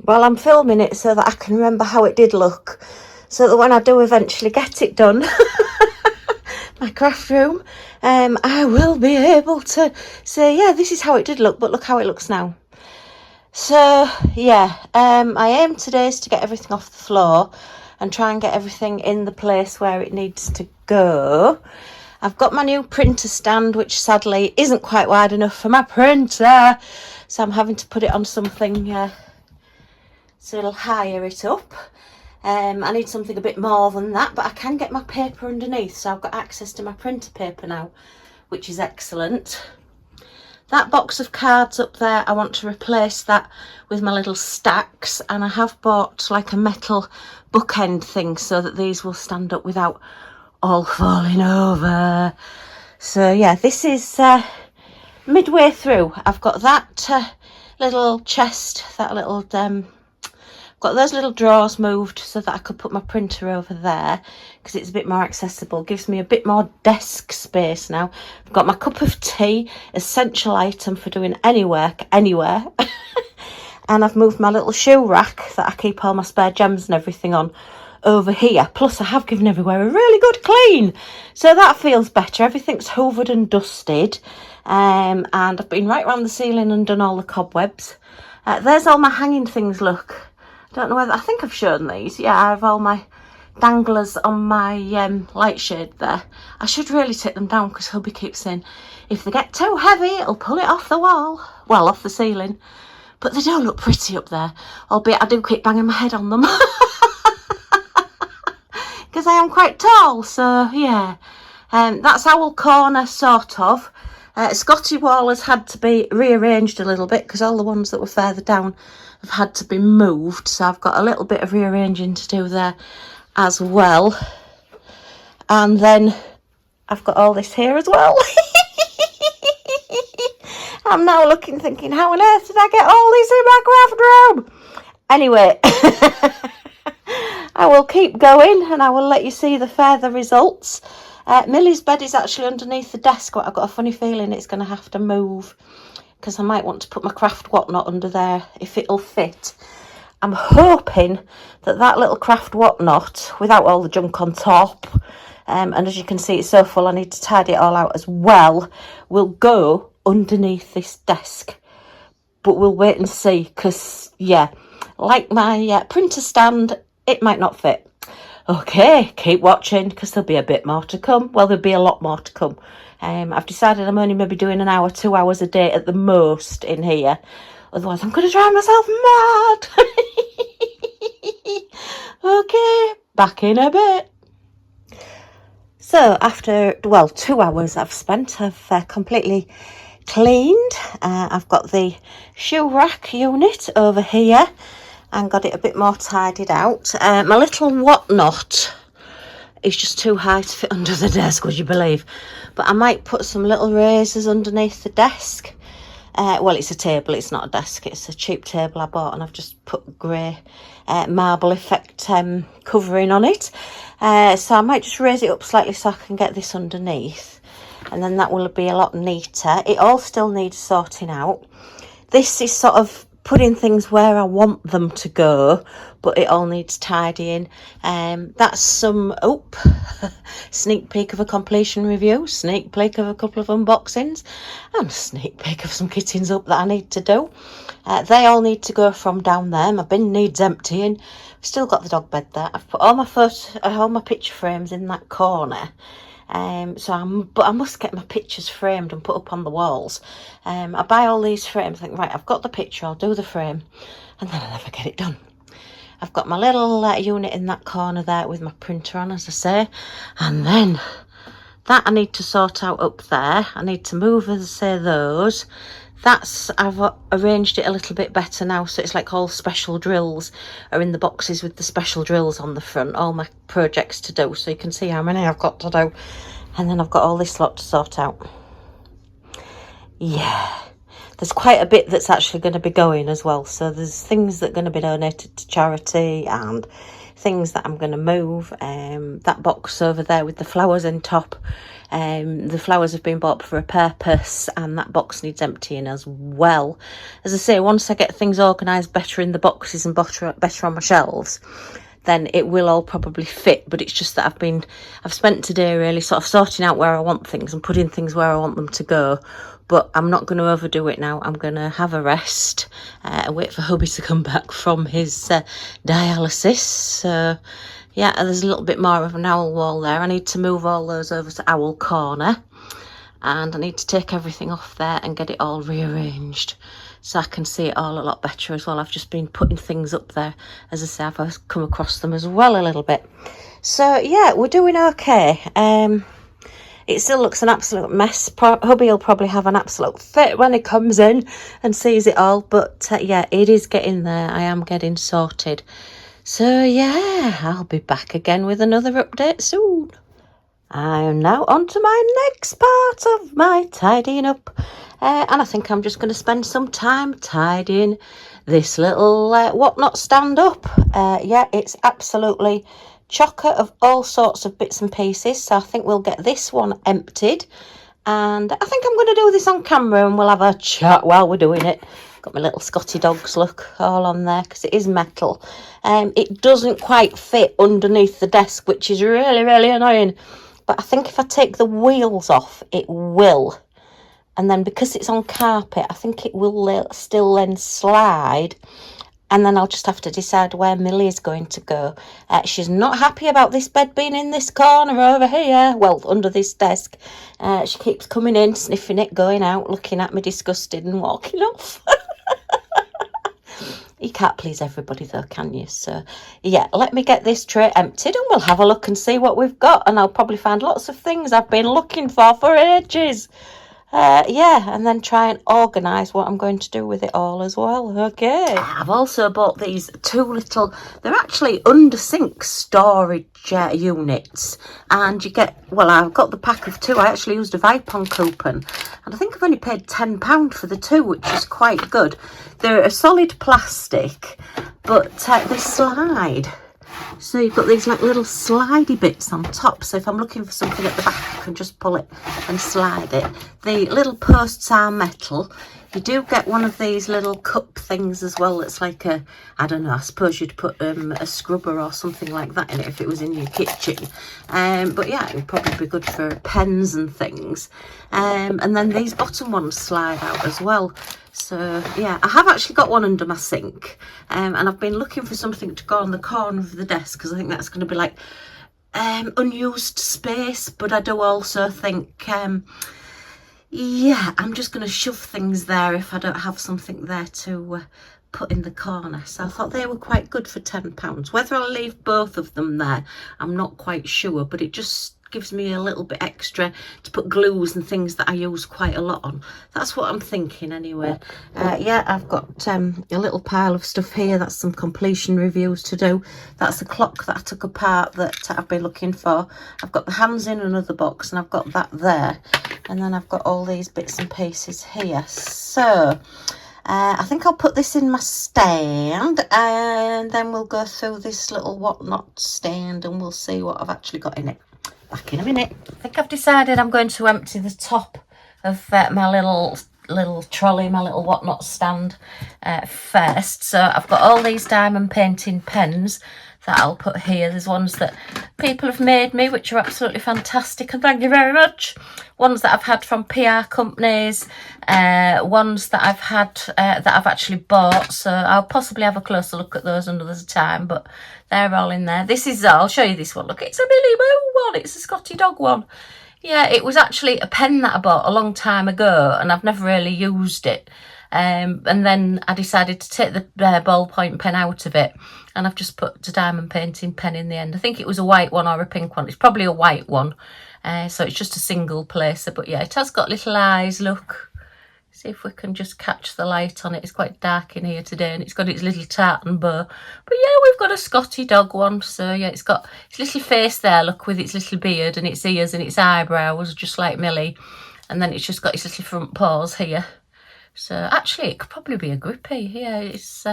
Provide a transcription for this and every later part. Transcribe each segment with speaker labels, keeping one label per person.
Speaker 1: Well, I'm filming it so that I can remember how it did look, so that when I do eventually get it done, my craft room, I will be able to say, yeah, this is how it did look, but look how it looks now. So yeah, my aim today is to get everything off the floor and try and get everything in the place where it needs to go. I've got my new printer stand, which sadly isn't quite wide enough for my printer, so I'm having to put it on something so it'll higher it up. I need something a bit more than that, but I can get my paper underneath, so I've got access to my printer paper now, which is excellent. That box of cards up there, I want to replace that with my little stacks, and I have bought like a metal bookend thing so that these will stand up without all falling over. So yeah, this is midway through. I've got that little chest, that little got those little drawers moved so that I could put my printer over there because it's a bit more accessible, gives me a bit more desk space now. I've got my cup of tea, essential item for doing any work anywhere. And I've moved my little shoe rack that I keep all my spare gems and everything on over here. Plus I have given everywhere a really good clean, so that feels better. Everything's hoovered and dusted, and I've been right around the ceiling and done all the cobwebs. There's all my hanging things, look. I don't know whether, I think I've shown these. Yeah, I have all my danglers on my light shade there. I should really take them down because hubby keeps saying if they get too heavy it'll pull it off the wall, well, off the ceiling. But they do look pretty up there, albeit I do keep banging my head on them because I am quite tall. So yeah, that's our corner sort of. Scotty wall has had to be rearranged a little bit because all the ones that were further down have had to be moved, so I've got a little bit of rearranging to do there as well. And then I've got all this here as well. I'm now looking thinking, how on earth did I get all this in my craft room? Anyway, I will keep going and I will let you see the further results. Millie's bed is actually underneath the desk, but I've got a funny feeling it's going to have to move because I might want to put my craft whatnot under there if it'll fit. I'm hoping that that little craft whatnot, without all the junk on top, and as you can see it's so full I need to tidy it all out as well, will go underneath this desk. But we'll wait and see because, yeah, like my printer stand, it might not fit. Okay, keep watching because there'll be a bit more to come. Well, there'll be a lot more to come. I've decided I'm only maybe doing an hour, 2 hours a day at the most in here. Otherwise, I'm going to drive myself mad. Okay, back in a bit. So after, well, 2 hours I've spent, I've completely cleaned. I've got the shoe rack unit over here and got it a bit more tidied out. My little whatnot is just too high to fit under the desk, would you believe? But I might put some little razors underneath the desk. Well, it's a table, it's not a desk, it's a cheap table I bought and I've just put grey marble effect covering on it. So I might just raise it up slightly so I can get this underneath, and then that will be a lot neater. It all still needs sorting out. This is sort of putting things where I want them to go, but it all needs tidying. That's some sneak peek of a completion review, sneak peek of a couple of unboxings, and sneak peek of some kittens up that I need to do. They all need to go from down there. My bin needs emptying. I've still got the dog bed there. I've put all my picture frames in that corner. But I must get my pictures framed and put up on the walls. I buy all these frames, think, right, I've got the picture, I'll do the frame, and then I never get it done. I've got my little unit in that corner there with my printer on, as I say, and then that I need to sort out up there. I need to move, as I say, those. I've arranged it a little bit better now, so it's like all special drills are in the boxes with the special drills on the front, all my projects to do, so you can see how many I've got to do. And then I've got all this lot to sort out. Yeah, there's quite a bit that's actually going to be going as well, so there's things that are going to be donated to charity and things that I'm going to move. That box over there with the flowers on top, the flowers have been bought for a purpose, and that box needs emptying as well. As I say, once I get things organised better in the boxes and better on my shelves, then it will all probably fit. But it's just that I've spent today really sort of sorting out where I want things and putting things where I want them to go. But I'm not going to overdo it now. I'm going to have a rest and wait for hubby to come back from his dialysis. So yeah, there's a little bit more of an owl wall there. I need to move all those over to owl corner, and I need to take everything off there and get it all rearranged so I can see it all a lot better as well. I've just been putting things up there. As I say, I've come across them as well a little bit. So yeah, we're doing okay. It still looks an absolute mess. Hubby will probably have an absolute fit when he comes in and sees it all. But yeah, it is getting there. I am getting sorted. So yeah, I'll be back again with another update soon. I am now on to my next part of my tidying up. And I think I'm just going to spend some time tidying this little whatnot stand up. Yeah, it's absolutely chocker of all sorts of bits and pieces. So I think we'll get this one emptied. And I think I'm going to do this on camera and we'll have a chat while we're doing it. Got my little Scotty dogs look all on there because it is metal. It doesn't quite fit underneath the desk, which is really, really annoying. But I think if I take the wheels off, it will. And then because it's on carpet, I think it will still then slide. And then I'll just have to decide where Millie is going to go. She's not happy about this bed being in this corner over here. Well, under this desk. She keeps coming in, sniffing it, going out, looking at me disgusted and walking off. You can't please everybody though, can you? So yeah, let me get this tray emptied and we'll have a look and see what we've got. And I'll probably find lots of things I've been looking for ages. Yeah, and then try and organise what I'm going to do with it all as well. Okay. I've also bought these two little, they're actually under sink storage units. And you get, well, I've got the pack of two. I actually used a Vipon coupon. And I think I've only paid £10 for the two, which is quite good. They're a solid plastic, but they slide. So you've got these like little slidey bits on top. So if I'm looking for something at the back, I can just pull it and slide it. The little posts are metal. You do get one of these little cup things as well. That's like a, I don't know, I suppose you'd put a scrubber or something like that in it if it was in your kitchen. But yeah, it would probably be good for pens and things. And then these bottom ones slide out as well. So yeah, I have actually got one under my sink, and I've been looking for something to go on the corner of the desk because I think that's going to be like unused space. But I do also think yeah, I'm just going to shove things there if I don't have something there to put in the corner. So I thought they were quite good for £10. Whether I'll leave both of them there, I'm not quite sure, but it just gives me a little bit extra to put glues and things that I use quite a lot on. That's what I'm thinking anyway. Yeah, I've got a little pile of stuff here. That's some completion reviews to do. That's the clock that I took apart that I've been looking for. I've got the hands in another box and I've got that there. And then I've got all these bits and pieces here. So I think I'll put this in my stand and then we'll go through this little whatnot stand and we'll see what I've actually got in it. Back in a minute. I think I've decided I'm going to empty the top of my little trolley, my little whatnot stand first. So I've got all these diamond painting pens that I'll put here. There's ones that people have made me, which are absolutely fantastic, and thank you very much. Ones that I've had from PR companies, ones that I've had that I've actually bought. So I'll possibly have a closer look at those under the time, but they're all in there. This is, I'll show you this one. Look, it's a Millie Moo one. It's a Scotty dog one. Yeah, it was actually a pen that I bought a long time ago, and I've never really used it. And then I decided to take the ballpoint pen out of it, and I've just put the diamond painting pen in the end. I think it was a white one or a pink one. It's probably a white one. So it's just a single placer. But yeah, it has got little eyes, look. See if we can just catch the light on it. It's quite dark in here today, and it's got its little tartan bow. But yeah, we've got a Scotty dog one. So yeah, it's got its little face there, look, with its little beard and its ears and its eyebrows, just like Millie. And then it's just got its little front paws here. So actually, it could probably be a grippy. Yeah, it's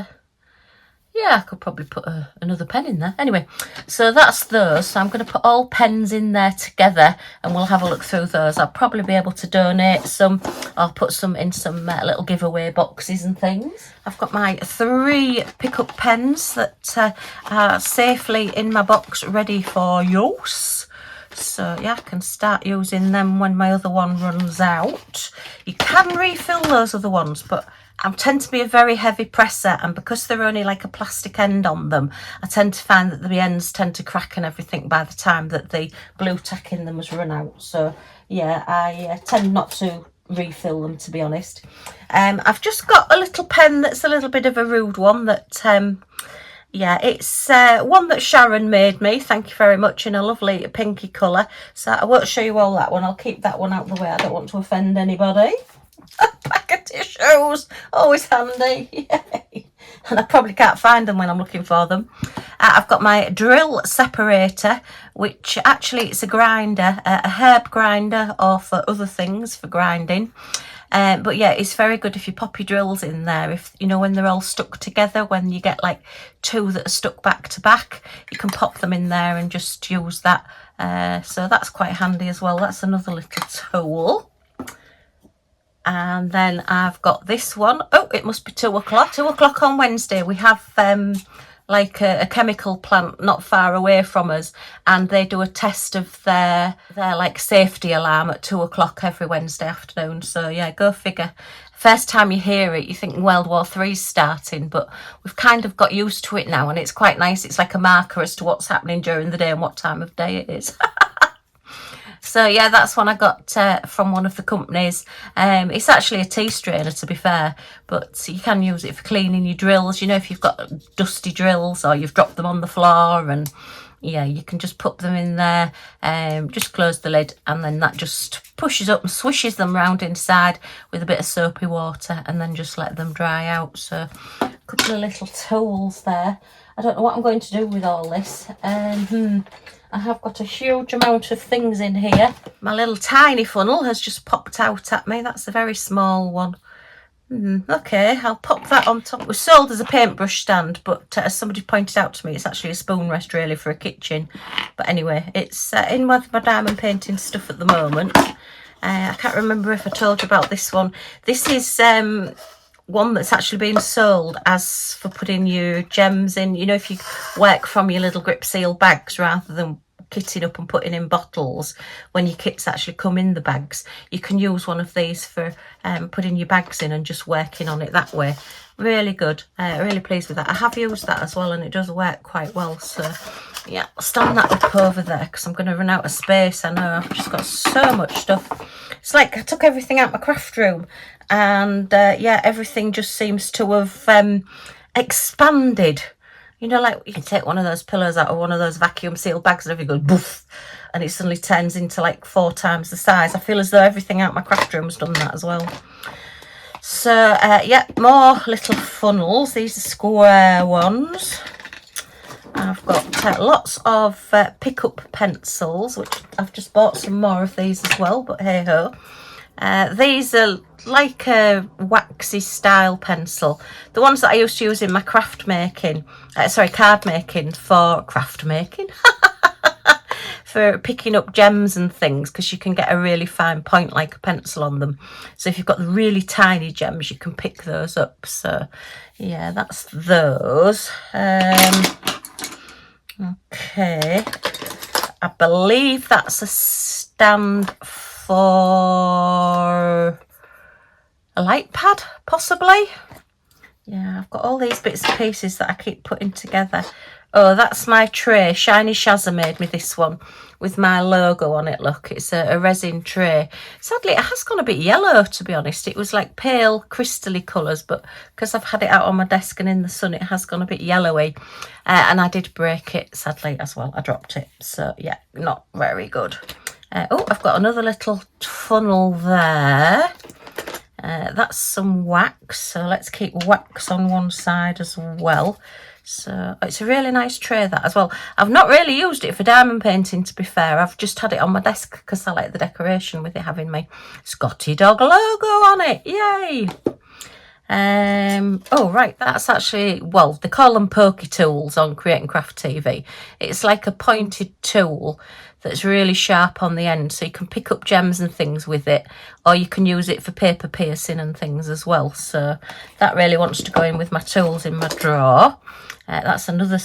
Speaker 1: Yeah, I could probably put another pen in there. Anyway, so that's those. So I'm going to put all pens in there together and we'll have a look through those. I'll probably be able to donate some. I'll put some in some little giveaway boxes and things. I've got my 3 pickup pens that are safely in my box ready for use. So yeah, I can start using them when my other one runs out. You can refill those other ones, but I tend to be a very heavy presser, and because they're only like a plastic end on them, I tend to find that the ends tend to crack and everything by the time that the blue tack in them has run out. So yeah, I tend not to refill them, to be honest. I've just got a little pen that's a little bit of a rude one that yeah, it's one that Sharon made me, thank you very much, in a lovely pinky colour. So I won't show you all that one, I'll keep that one out of the way, I don't want to offend anybody. Pack of tissues, always handy. Yay. And I probably can't find them when I'm looking for them. I've got my drill separator, which actually it's a grinder, a herb grinder, or for other things for grinding. But yeah, it's very good if you pop your drills in there, if you know, when they're all stuck together, when you get like 2 that are stuck back to back, you can pop them in there and just use that. So that's quite handy as well. That's another little tool. And then I've got this one. Oh, it must be 2 o'clock. 2 o'clock on Wednesday. We have like a chemical plant not far away from us, and they do a test of their like safety alarm at 2 o'clock every Wednesday afternoon. So yeah, go figure. First time you hear it, you think World War III's starting, but we've kind of got used to it now, and it's quite nice. It's like a marker as to what's happening during the day and what time of day it is. So yeah, that's one I got from one of the companies. It's actually a tea strainer, to be fair, but you can use it for cleaning your drills. You know, if you've got dusty drills or you've dropped them on the floor, and yeah, you can just put them in there, just close the lid, and then that just pushes up and swishes them round inside with a bit of soapy water, and then just let them dry out. So a couple of little tools there. I don't know what I'm going to do with all this. I have got a huge amount of things in here. My little tiny funnel has just popped out at me. That's a very small one. Okay, I'll pop that on top. It was sold as a paintbrush stand, but as somebody pointed out to me, it's actually a spoon rest really for a kitchen. But anyway, it's in with my diamond painting stuff at the moment. I can't remember if I told you about this one. This is one that's actually being sold as for putting your gems in. You know, if you work from your little grip seal bags rather than kitting up and putting in bottles, when your kits actually come in the bags, you can use one of these for putting your bags in and just working on it that way. Really good. Really pleased with that. I have used that as well, and it does work quite well. So yeah, I'll stand that up over there because I'm going to run out of space. I know, I've just got so much stuff. It's like I took everything out my craft room, and yeah, everything just seems to have expanded. You know, like you can take one of those pillows out of one of those vacuum sealed bags and everything goes boof, and it suddenly turns into like 4 times the size. I feel as though everything out my craft room's done that as well. So yeah, more little funnels. These are square ones. I've got lots of pickup pencils, which I've just bought some more of these as well, but hey ho. These are like a waxy style pencil. The ones that I used to use in my card making for craft making. For picking up gems and things, because you can get a really fine point like a pencil on them. So if you've got the really tiny gems, you can pick those up. So yeah, that's those. Okay, I believe that's a stand for a light pad, possibly. Yeah, I've got all these bits and pieces that I keep putting together. Oh, that's my tray. Shiny Shazza made me this one with my logo on it. Look, it's a resin tray. Sadly, it has gone a bit yellow, to be honest. It was like pale, crystally colours, but because I've had it out on my desk and in the sun, it has gone a bit yellowy. And I did break it, sadly, as well. I dropped it. So, yeah, not very good. Oh, I've got another little funnel there. That's some wax. So let's keep wax on one side as well. So it's a really nice tray, that as well. I've not really used it for diamond painting, to be fair. I've just had it on my desk because I like the decoration with it having my Scotty dog logo on it. Yay! Oh right, that's actually, well, they call them pokey tools on Create and Craft TV. It's like a pointed tool that's really sharp on the end, so you can pick up gems and things with it, or you can use it for paper piercing and things as well. So that really wants to go in with my tools in my drawer. That's another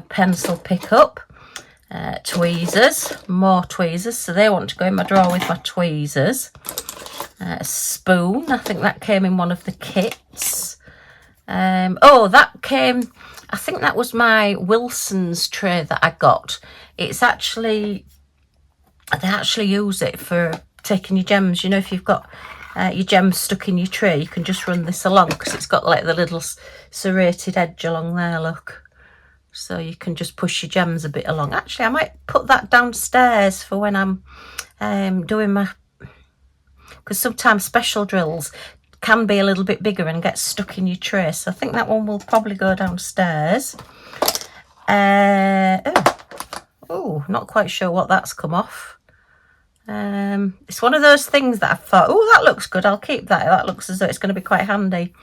Speaker 1: pencil pickup. Tweezers, more tweezers, so they want to go in my drawer with my tweezers. A spoon, I think that came in one of the kits. Oh, that came, I think that was my Wilson's tray that I got. It's actually, they actually use it for taking your gems. You know, if you've got your gems stuck in your tray, you can just run this along, because it's got like the little serrated edge along there, look. So you can just push your gems a bit along. Actually, I might put that downstairs for when I'm doing my, because sometimes special drills can be a little bit bigger and get stuck in your tray. So I think that one will probably go downstairs. Oh, not quite sure what that's come off. It's one of those things that I thought, oh, that looks good, I'll keep that. That looks as though it's going to be quite handy,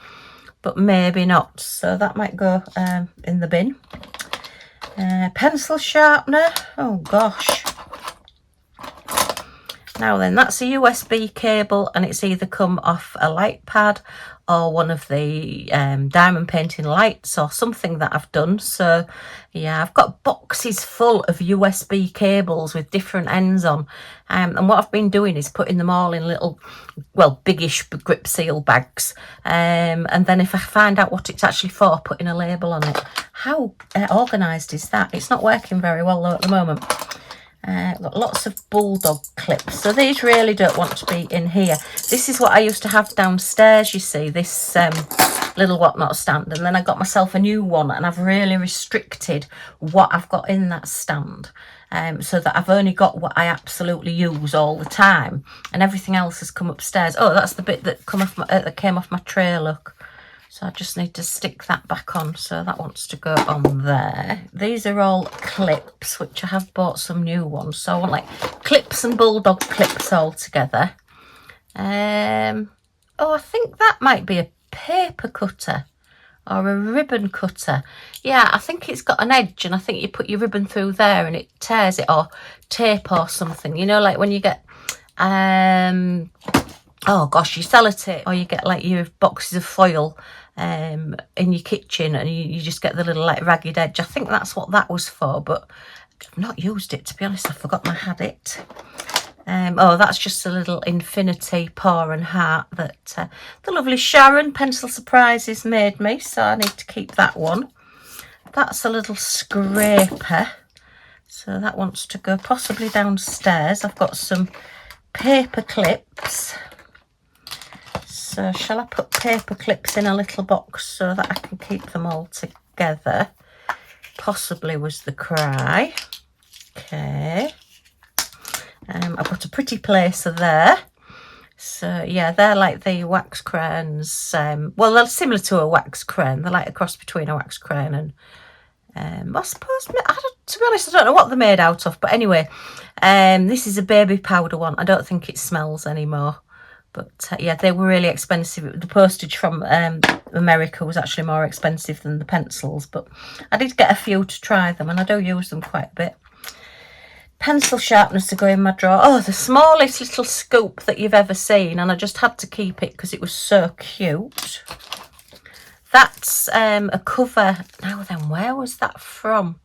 Speaker 1: but maybe not. So that might go in the bin. Pencil sharpener. Oh gosh. Now then, that's a USB cable, and it's either come off a light pad or one of the diamond painting lights or something that I've done. So yeah, I've got boxes full of USB cables with different ends on, and what I've been doing is putting them all in little, well, biggish grip seal bags, and then if I find out what it's actually for, putting a label on it. How organised is that? It's not working very well though at the moment. Got lots of bulldog clips, so these really don't want to be in here. This is what I used to have downstairs, you see, this little whatnot stand, and then I got myself a new one, and I've really restricted what I've got in that stand, so that I've only got what I absolutely use all the time, and everything else has come upstairs. Oh, that's the bit that came off my tray, look. So I just need to stick that back on, so that wants to go on there. These are all clips, which I have bought some new ones. So I want like clips and bulldog clips all together. Oh, I think that might be a paper cutter or a ribbon cutter. Yeah, I think it's got an edge, and I think you put your ribbon through there and it tears it, or tape or something. You know, like when you get... oh gosh, your sellotape, or you get like your boxes of foil in your kitchen, and you just get the little like ragged edge. I think that's what that was for, but I've not used it, to be honest. I forgot I had it. Oh, that's just a little infinity paw and heart that the lovely Sharon Pencil Surprises made me, so I need to keep that one. That's a little scraper, so that wants to go possibly downstairs. I've got some paper clips. So shall I put paper clips in a little box so that I can keep them all together? Possibly was the cry. Okay. I've got a pretty placer there. So yeah, they're like the wax crayons. Well, they're similar to a wax crayon. They're like a cross between a wax crayon and I suppose, to be honest, I don't know what they're made out of. But anyway, this is a baby powder one. I don't think it smells anymore. But yeah, they were really expensive. The postage from America was actually more expensive than the pencils. But I did get a few to try them, and I do use them quite a bit. Pencil sharpeners to go in my drawer. Oh, the smallest little scoop that you've ever seen. And I just had to keep it because it was so cute. That's a cover. Now then, where was that from?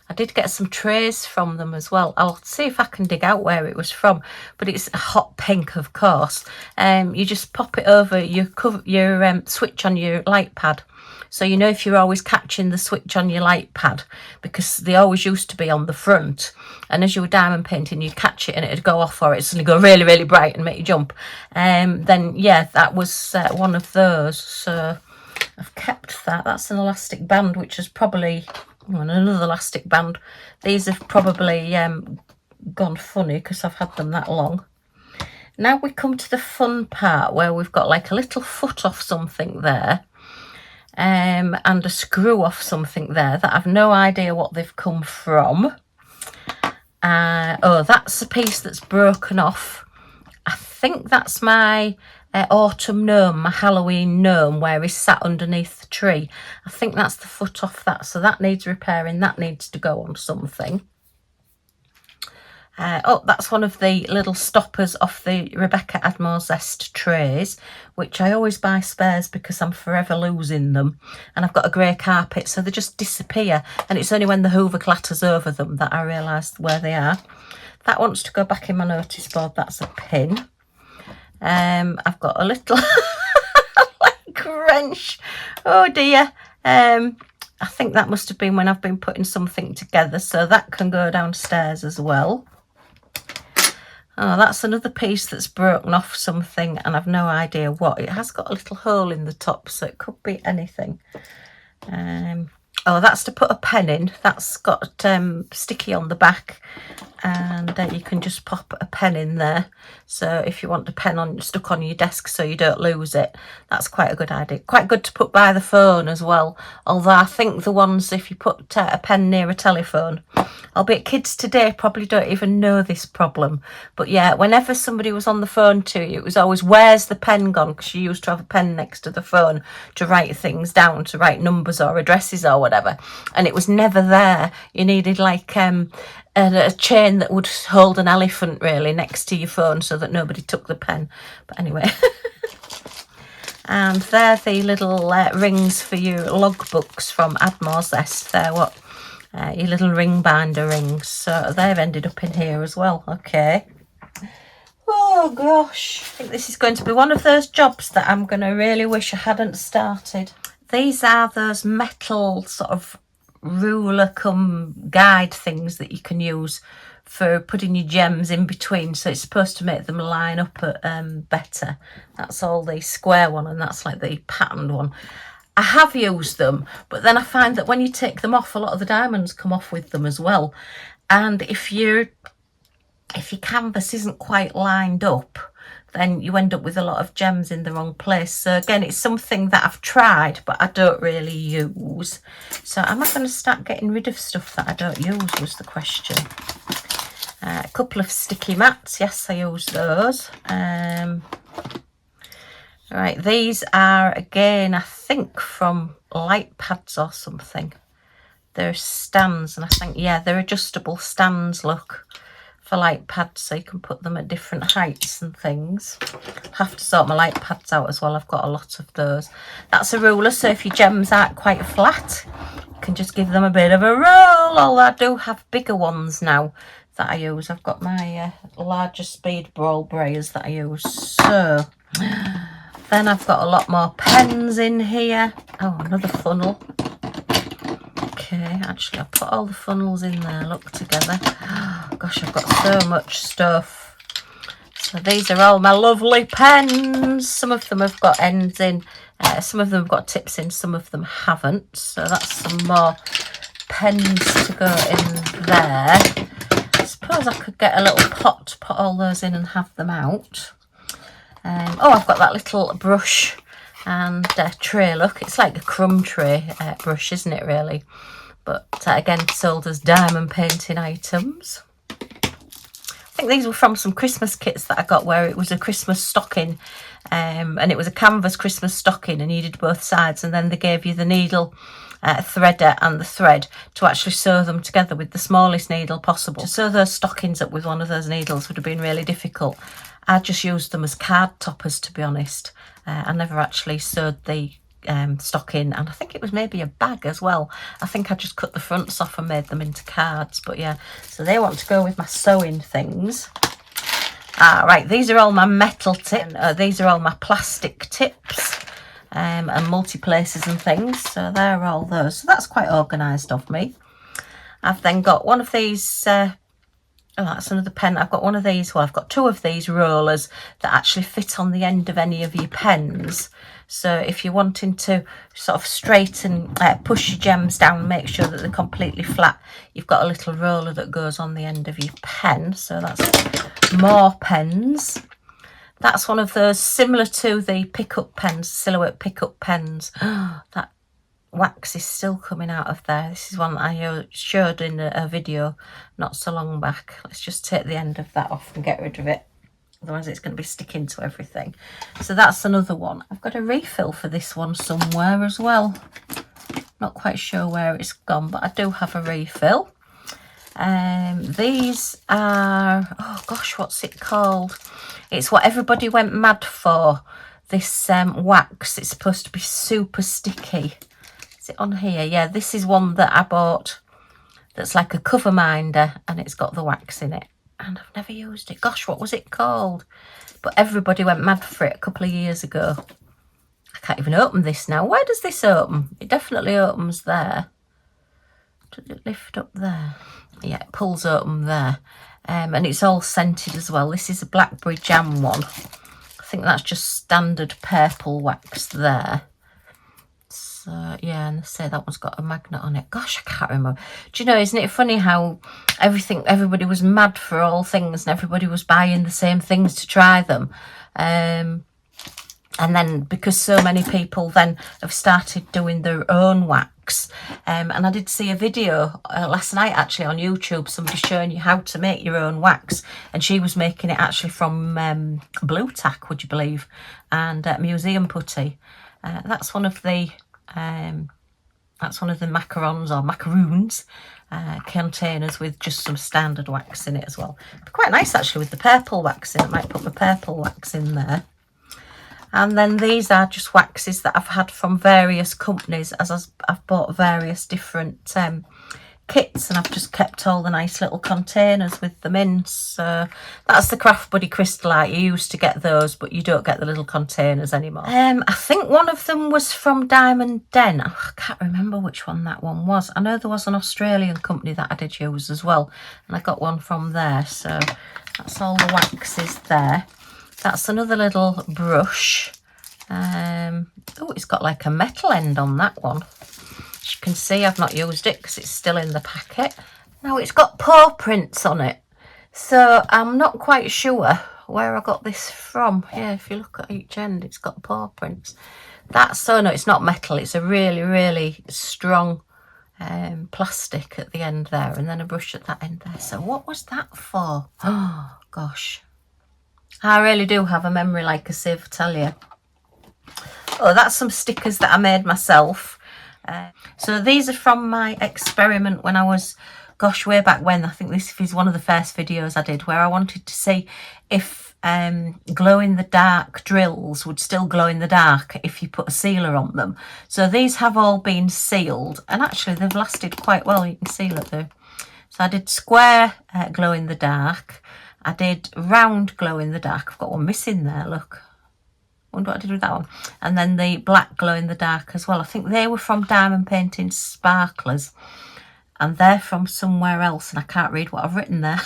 Speaker 1: I did get some trays from them as well. I'll see if I can dig out where it was from. But it's a hot pink, of course. You just pop it over your switch on your light pad. So you know if you're always catching the switch on your light pad, because they always used to be on the front. And as you were diamond painting, you'd catch it and it'd go off, or it'd suddenly go really, really bright and make you jump. Then, yeah, that was one of those. So I've kept that. That's an elastic band, which is probably... and another elastic band. These have probably gone funny because I've had them that long. Now we come to the fun part where we've got like a little foot off something there, and a screw off something there that I've no idea what they've come from. Oh, that's a piece that's broken off. I think that's my autumn gnome, my Halloween gnome, where he's sat underneath the tree. I think that's the foot off that, so that needs repairing. That needs to go on something. Oh, that's one of the little stoppers off the Rebecca Admore Zest trays, which I always buy spares because I'm forever losing them. And I've got a grey carpet, so they just disappear. And it's only when the hoover clatters over them that I realise where they are. That wants to go back in my notice board. That's a pin. I've got a little like wrench. Oh dear. I think that must have been when I've been putting something together, so that can go downstairs as well. Oh, that's another piece that's broken off something, and I've no idea what. It has got a little hole in the top, so it could be anything. Oh, that's to put a pen in. That's got sticky on the back, and you can just pop a pen in there. So if you want a pen stuck on your desk so you don't lose it, that's quite a good idea. Quite good to put by the phone as well. Although I think the ones, if you put a pen near a telephone, albeit kids today probably don't even know this problem. But yeah, whenever somebody was on the phone to you, it was always, where's the pen gone? Because you used to have a pen next to the phone to write things down, to write numbers or addresses or whatever. And it was never there. You needed like a chain that would hold an elephant really next to your phone so that nobody took the pen. But anyway. And they're the little rings for your logbooks from Admore Zest. They're what? Your little ring binder rings. So they've ended up in here as well. Okay. Oh gosh. I think this is going to be one of those jobs that I'm going to really wish I hadn't started. These are those metal sort of ruler cum guide things that you can use for putting your gems in between, so it's supposed to make them line up better. That's all the square one, and that's like the patterned one. I have used them, but then I find that when you take them off, a lot of the diamonds come off with them as well. And if your canvas isn't quite lined up, then you end up with a lot of gems in the wrong place. So again, it's something that I've tried, but I don't really use. So am I going to start getting rid of stuff that I don't use, was the question. A couple of sticky mats. Yes, I use those. Right, these are, again, I think from light pads or something. They're stands, and I think, yeah, they're adjustable stands, look, for light pads, so you can put them at different heights and things. I have to sort my light pads out as well. I've got a lot of those. That's a ruler, so if your gems aren't quite flat, you can just give them a bit of a roll. Although I do have bigger ones now that I use. I've got my larger speed ball brayers that I use. So then I've got a lot more pens in here. Oh, another funnel. Okay, actually I'll put all the funnels in there, look, together. Oh, gosh, I've got so much stuff. So these are all my lovely pens. Some of them have got ends in, some of them have got tips in, some of them haven't. So that's some more pens to go in there. I suppose I could get a little pot to put all those in and have them out. Oh, I've got that little brush and tray, look, it's like a crumb tray brush, isn't it, really? But again, sold as diamond painting items. I think these were from some Christmas kits that I got, where it was a Christmas stocking, and it was a canvas Christmas stocking, and you did both sides, and then they gave you the needle threader and the thread to actually sew them together with the smallest needle possible. To sew those stockings up with one of those needles would have been really difficult. I just used them as card toppers, to be honest. I never actually sewed the stocking, and I think it was maybe a bag as well. I think I just cut the fronts off and made them into cards. But yeah, so they want to go with my sewing things. Right, these are all my metal tips. These are all my plastic tips and multi-places and things. So they're all those. So that's quite organised of me. I've then got one of these... oh, that's another pen. I've got one of these. Well, I've got two of these rollers that actually fit on the end of any of your pens. So if you're wanting to sort of straighten, push your gems down, make sure that they're completely flat, you've got a little roller that goes on the end of your pen. So that's more pens. That's one of those similar to the pickup pens, silhouette pickup pens. That wax is still coming out of there. This is one that I showed in a video not so long back. Let's just take the end of that off and get rid of it. otherwise it's going to be sticking to everything. So that's another one. I've got a refill for this one somewhere as well. Not quite sure where it's gone, but I do have a refill. These are, oh gosh, what's it called? It's what everybody went mad for. This wax. It's supposed to be super sticky. Is it on here? Yeah, this is one that I bought that's like a cover minder, and it's got the wax in it. And I've never used it. Gosh, what was it called? But everybody went mad for it a couple of years ago. I can't even open this now. Where does this open? It definitely opens there. Does it lift up there? Yeah, it pulls open there. And it's all scented as well. This is a blackberry jam one. I think that's just standard purple wax there. So yeah, and they say that one's got a magnet on it. Gosh, I can't remember. Do you know, isn't it funny how everybody was mad for all things, and everybody was buying the same things to try them. And then because so many people then have started doing their own wax. And I did see a video last night actually on YouTube, somebody showing you how to make your own wax. And she was making it actually from blue tack, would you believe? And museum putty. That's one of the macarons or macaroons containers with just some standard wax in it as well. But quite nice actually with the purple wax in it. I might put my purple wax in there. And then these are just waxes that I've had from various companies, as I've bought various different kits, and I've just kept all the nice little containers with them in. So that's the Craft Buddy Crystallite. You used to get those, but you don't get the little containers anymore. I think one of them was from Diamond Den. I can't remember which one that one was. I know there was an Australian company that I did use as well, and I got one from there. So that's all the waxes there. That's another little brush. Oh, it's got like a metal end on that one. As you can see, I've not used it because it's still in the packet. Now it's got paw prints on it. So I'm not quite sure where I got this from. Yeah, if you look at each end, it's got paw prints. That's, oh no, it's not metal. It's a really, really strong plastic at the end there. And then a brush at that end there. So what was that for? Oh, gosh. I really do have a memory like a sieve, tell you. Oh, that's some stickers that I made myself. So these are from my experiment when I was, gosh, way back when. I think this is one of the first videos I did where I wanted to see if glow-in-the-dark drills would still glow in the dark if you put a sealer on them. So these have all been sealed, and actually they've lasted quite well. You can see, look there. So I did square glow-in-the-dark. I did round glow in the dark. I've got one missing there, look. Wonder what I did with that one. And then the black glow in the dark as well. I think they were from Diamond Painting Sparklers. And they're from somewhere else, and I can't read what I've written there.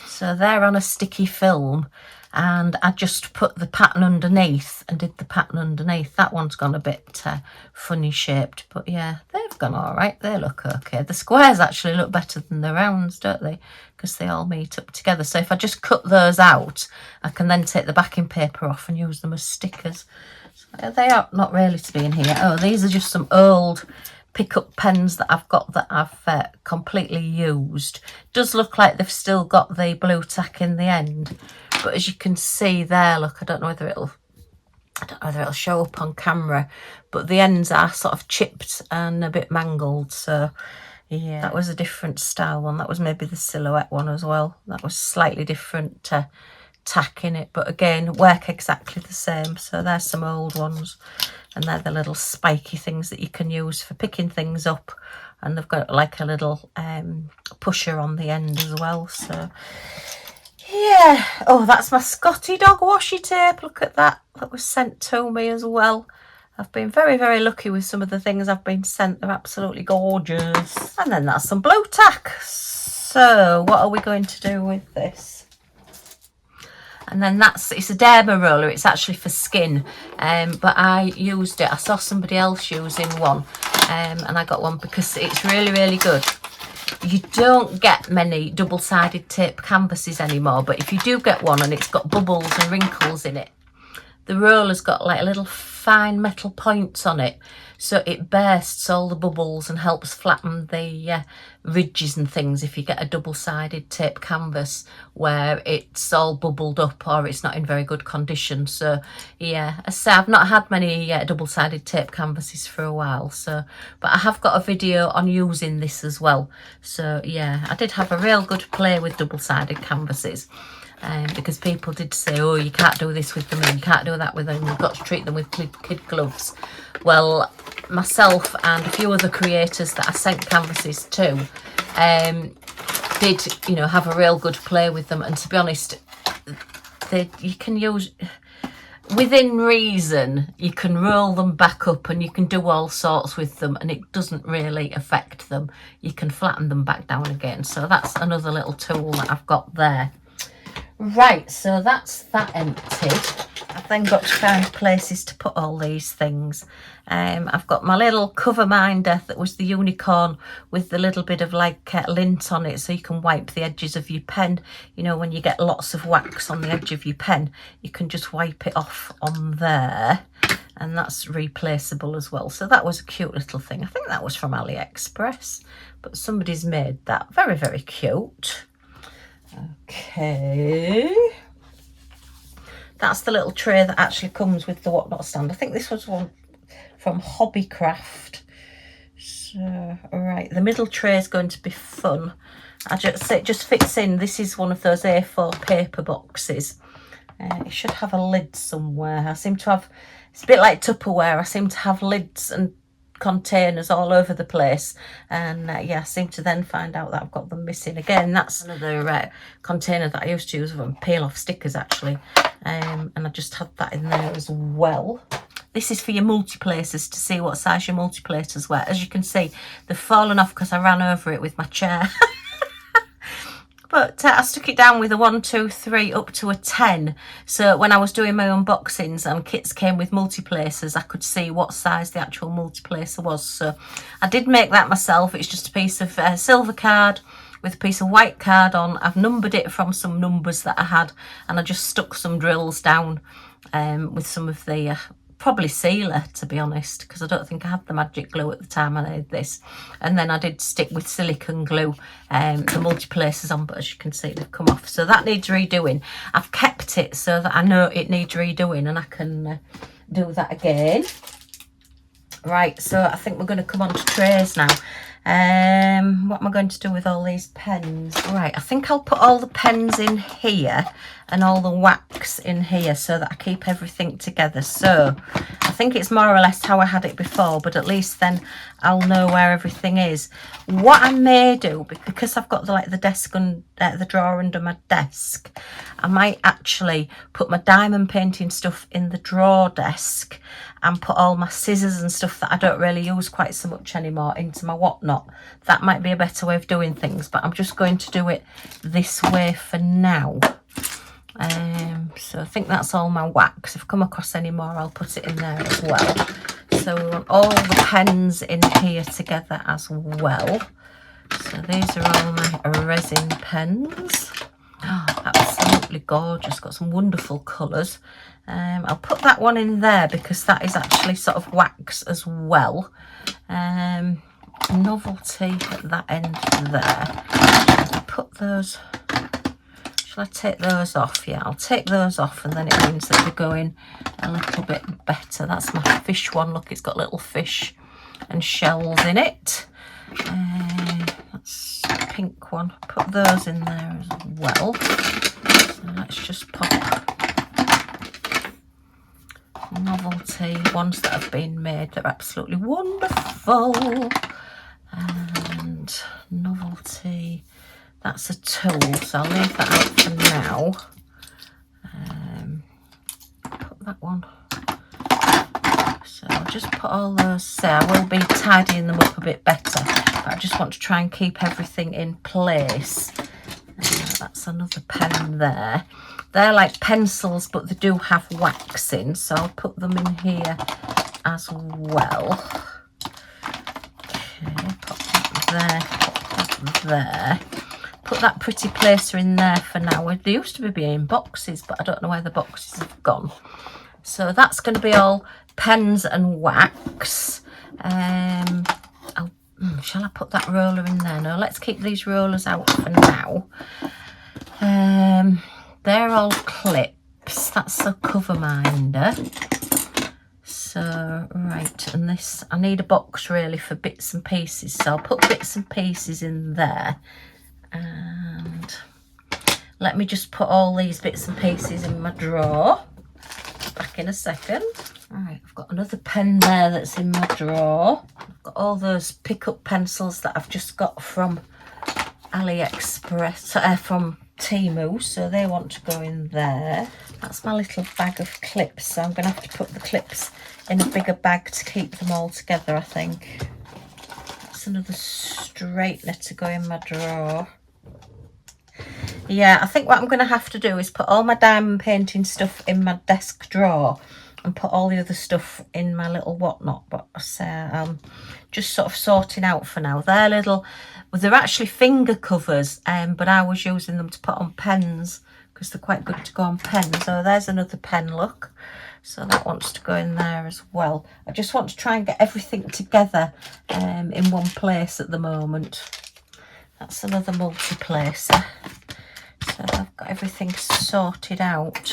Speaker 1: So they're on a sticky film. And I just put the pattern underneath and did the pattern underneath. That one's gone a bit funny shaped, but yeah, they've gone all right. They look okay. The squares actually look better than the rounds, don't they? Because they all meet up together. So if I just cut those out, I can then take the backing paper off and use them as stickers. So they are not really to be in here. Oh, these are just some old pick-up pens that I've got that I've completely used. Does look like they've still got the blue tack in the end, but as you can see there, look, I don't know whether it'll show up on camera, but the ends are sort of chipped and a bit mangled. So yeah, that was a different style one. That was maybe the silhouette one as well. That was slightly different tack in it, but again, work exactly the same. So there's some old ones, and they're the little spiky things that you can use for picking things up, and they've got like a little pusher on the end as well. So yeah. Oh, that's my Scotty dog washi tape. Look at that. That was sent to me as well. I've been very, very lucky with some of the things I've been sent. They're absolutely gorgeous. And then that's some blue tack. So what are we going to do with this? And then it's a derma roller. It's actually for skin, but I used it. I saw somebody else using one, and I got one because it's really, really good. You don't get many double-sided tape canvases anymore, but if you do get one and it's got bubbles and wrinkles in it, the roller's got like little fine metal points on it, so it bursts all the bubbles and helps flatten the ridges and things if you get a double-sided tape canvas where it's all bubbled up or it's not in very good condition. So yeah, I say I've not had many double-sided tape canvases for a while, so but I have got a video on using this as well. So yeah, I did have a real good play with double-sided canvases. Because people did say, oh, you can't do this with them and you can't do that with them, you've got to treat them with kid gloves. Well, myself and a few other creators that I sent canvases to did, you know, have a real good play with them. And to be honest, you can use, within reason, you can roll them back up and you can do all sorts with them and it doesn't really affect them. You can flatten them back down again. So that's another little tool that I've got there. Right, so that's that emptied. I've then got to find places to put all these things. I've got my little cover minder that was the unicorn with the little bit of like lint on it so you can wipe the edges of your pen. You know, when you get lots of wax on the edge of your pen, you can just wipe it off on there. And that's replaceable as well. So that was a cute little thing. I think that was from AliExpress, but somebody's made that. Very, very cute. Okay, that's the little tray that actually comes with the whatnot stand. I think this was one from Hobbycraft. So right, the middle tray is going to be fun. It just fits in. This is one of those A4 paper boxes. It should have a lid somewhere. I seem to have, it's a bit like Tupperware, I seem to have lids and containers all over the place, and yeah, I seem to then find out that I've got them missing again. That's another container that I used to use for peel off stickers actually, and I just had that in there as well. This is for your multiplacers, to see what size your multiplacers were. As you can see, they've fallen off because I ran over it with my chair. But I stuck it down with a 1, 2, 3 up to a 10. So when I was doing my unboxings and kits came with multiplacers, I could see what size the actual multiplacer was. So I did make that myself. It's just a piece of silver card with a piece of white card on. I've numbered it from some numbers that I had, and I just stuck some drills down with some of the probably sealer, to be honest, because I don't think I had the magic glue at the time I made this. And then I did stick with silicone glue the multiplacers on, but as you can see, they've come off. So that needs redoing. I've kept it so that I know it needs redoing and I can do that again. Right, so I think we're going to come on to trays now. What am I going to do with all these pens? Right, I think I'll put all the pens in here and all the wax in here so that I keep everything together. So I think it's more or less how I had it before, but at least then I'll know where everything is. What I may do, because I've got the desk and the drawer under my desk, I might actually put my diamond painting stuff in the drawer desk and put all my scissors and stuff that I don't really use quite so much anymore into my whatnot. That might be a better way of doing things, but I'm just going to do it this way for now. So I think that's all my wax. If I come across any more, I'll put it in there as well. So we want all the pens in here together as well. So these are all my resin pens. Oh, absolutely gorgeous. Got some wonderful colours. I'll put that one in there because that is actually sort of wax as well. Novelty at that end there. I'll put those. Shall I take those off? Yeah, I'll take those off, and then it means that they're going a little bit better. That's my fish one. Look, it's got little fish and shells in it. That's a pink one. Put those in there as well. So let's just pop novelty ones that have been made. They're absolutely wonderful. And novelty, that's a tool, so I'll leave that out for now. Put that one. So I'll just put all those there. I will be tidying them up a bit better, but I just want to try and keep everything in place. That's another pen there. They're like pencils, but they do have wax in, so I'll put them in here as well. Okay, pop that there, pop that there. Put that pretty placer in there for now. They used to be in boxes, but I don't know where the boxes have gone. So that's going to be all pens and wax. Shall I put that roller in there? No, let's keep these rollers out for now. They're all clips. That's the cover minder. So, right, and this, I need a box really for bits and pieces. So I'll put bits and pieces in there. And let me just put all these bits and pieces in my drawer. Back in a second. Alright, I've got another pen there that's in my drawer. I've got all those pick-up pencils that I've just got from AliExpress, from Temu, so they want to go in there. That's my little bag of clips, so I'm going to have to put the clips in a bigger bag to keep them all together, I think. That's another straightener to go in my drawer. Yeah, I think what I'm going to have to do is put all my diamond painting stuff in my desk drawer and put all the other stuff in my little whatnot. But I say I'm just sort of sorting out for now. They're little, well, they're actually finger covers, but I was using them to put on pens because they're quite good to go on pens. So there's another pen, look. So that wants to go in there as well. I just want to try and get everything together in one place at the moment. That's another multi-placer. So I've got everything sorted out.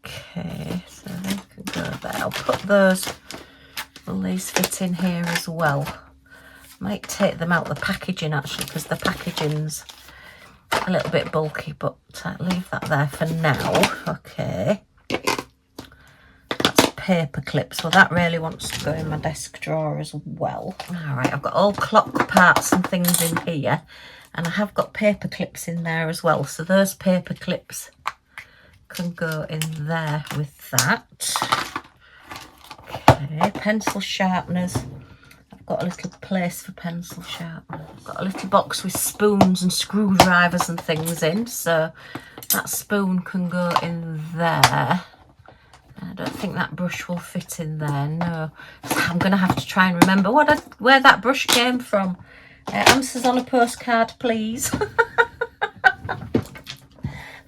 Speaker 1: Okay, so they can go there. I'll put those, will these fit in here as well? Might take them out the packaging actually, because the packaging's a little bit bulky, but leave that there for now. Okay. That's paper clips. Well, that really wants to go in my desk drawer as well. All right, I've got all clock parts and things in here, and I have got paper clips in there as well. So those paper clips can go in there with that. Okay, pencil sharpeners. I've got a little place for pencil sharpeners. I've got a little box with spoons and screwdrivers and things in, so that spoon can go in there. I don't think that brush will fit in there, no. So I'm going to have to try and remember where that brush came from. Answers on a postcard, please.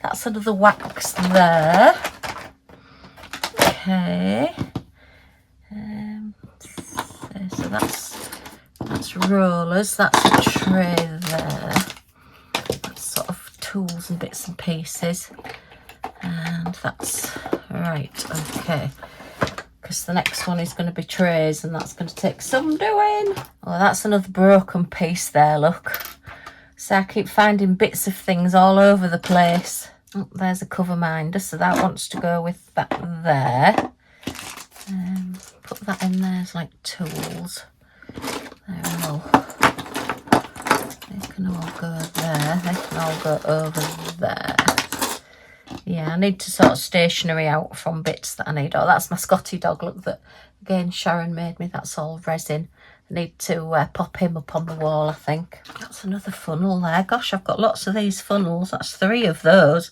Speaker 1: That's another wax there. Okay. So that's rollers. That's a tray there. That's sort of tools and bits and pieces. And that's right. Okay. Because the next one is going to be trays, and that's going to take some doing. Oh, that's another broken piece there. Look. So I keep finding bits of things all over the place. Oh, there's a cover minder, so that wants to go with that there. Put that in there as like tools. These can all go there. They can all go over there. Yeah, I need to sort stationery out from bits that I need. Oh, that's my Scotty dog. Look, that again Sharon made me. That's all resin. I need to pop him up on the wall, I think. That's another funnel there. Gosh, I've got lots of these funnels. That's 3 of those.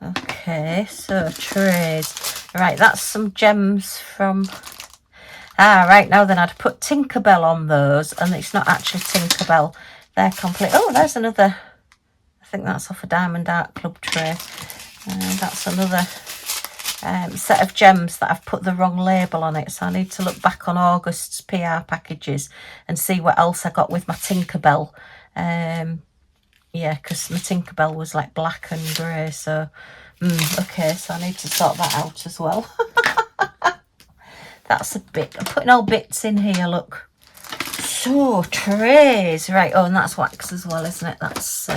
Speaker 1: Okay, so trays. Right, that's some gems from... right, now then I'd put Tinkerbell on those, and it's not actually Tinkerbell. They're complete. Oh, there's another... I think that's off a Diamond Art Club tray. That's another set of gems that I've put the wrong label on it, so I need to look back on August's PR packages and see what else I got with my Tinkerbell. Yeah, because my Tinkerbell was like black and grey, so okay, so I need to sort that out as well. That's a bit. I'm putting all bits in here, look. So trays, right? Oh, and that's wax as well, isn't it? That's